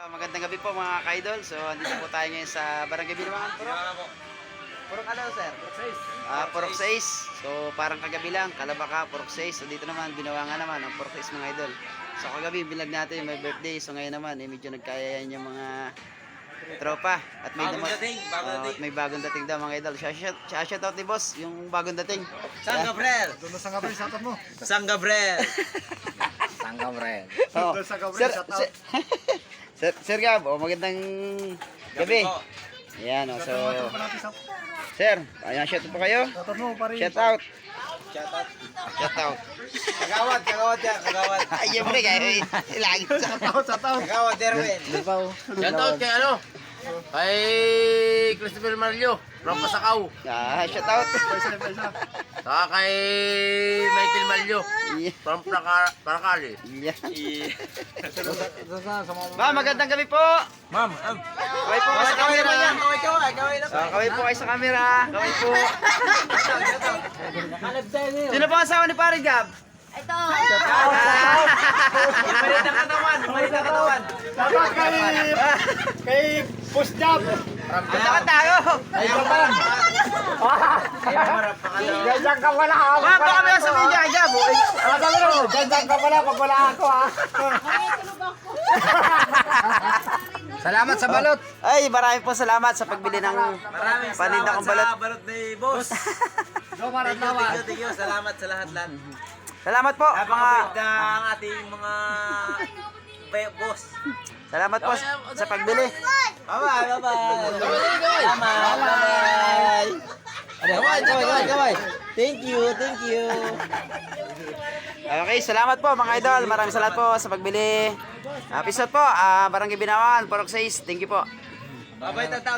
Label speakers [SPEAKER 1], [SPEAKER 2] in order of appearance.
[SPEAKER 1] Magandang gabi po mga ka-idol. So, andito po tayo ngayon sa Barangay Binawangan. Purok ano, sir? Purok 6. So, parang kagabi lang, Kalabaka, Purok 6. So, dito naman, Binawangan naman, ang Purok 6 mga idol. So, kagabi, bilag natin may birthday. So, ngayon naman, medyo nagkayayan yung mga tropa. At may may bagong dating daw mga idol. Shout out ni boss, yung bagong dating.
[SPEAKER 2] San Gabriel!
[SPEAKER 3] Doon na sa Gabriel, shoutout mo.
[SPEAKER 2] San Gabriel! San Gabriel.
[SPEAKER 1] Oh,
[SPEAKER 3] Doon sa Gabriel, shoutout.
[SPEAKER 1] Sir Gab, magandang gabi. Ayan, so,
[SPEAKER 3] Shoutout pa natin sa...
[SPEAKER 1] sir, ayan, shout out po kayo.
[SPEAKER 3] Shoutout mo, pare.
[SPEAKER 1] Shout out.
[SPEAKER 2] Shout out.
[SPEAKER 1] Shout out.
[SPEAKER 2] Kagawad yan, kagawad.
[SPEAKER 1] Ay, yung pre, kayo, lagi sa
[SPEAKER 3] Shoutout.
[SPEAKER 2] Kagawad, Derwin.
[SPEAKER 4] Shout out kay ano? Kay Christopher Mario from Pasakaw.
[SPEAKER 1] Shout out.
[SPEAKER 3] Paisa.
[SPEAKER 4] Saka kay Michael Mario from Paracali.
[SPEAKER 1] Yeah. Magandang gabi po.
[SPEAKER 2] Ma'am,
[SPEAKER 1] Kaway po kayo sa camera.
[SPEAKER 2] kaway na.
[SPEAKER 1] Kaway po kayo sa camera. Kaway po. Sino po ang asawa ni Pare Gab?
[SPEAKER 5] Ito.
[SPEAKER 2] Malit ang katawan, malit ang katawan.
[SPEAKER 3] Shoutout kay Boss Jab.
[SPEAKER 1] Ano naman tayo?
[SPEAKER 3] Ay, Japan. Ganyan ka pala.
[SPEAKER 1] Baka kami sa media, Gab.
[SPEAKER 3] Sabi mo, ganyan ka pala pag wala ako ha.
[SPEAKER 2] Salamat sa balot.
[SPEAKER 1] Ay, marami po salamat sa pagbili ng
[SPEAKER 2] Maraming
[SPEAKER 1] paninda
[SPEAKER 2] salamat
[SPEAKER 1] kong balot.
[SPEAKER 2] sa balot ni boss.
[SPEAKER 3] Domaran naman.
[SPEAKER 2] Thank you. Salamat sa lahat-lahat.
[SPEAKER 1] Salamat po, mga...
[SPEAKER 2] Napakabait ng ating mga boss.
[SPEAKER 1] Salamat po sa pagbili.
[SPEAKER 2] Bye-bye, bye-bye. Bye-bye. Gaway. Thank you.
[SPEAKER 1] Okay, salamat po mga idol. Maraming salamat po sa pagbili. Episode po, Barangay Binawangan, Purok 6. Thank you po.
[SPEAKER 2] Bye-bye, tataw.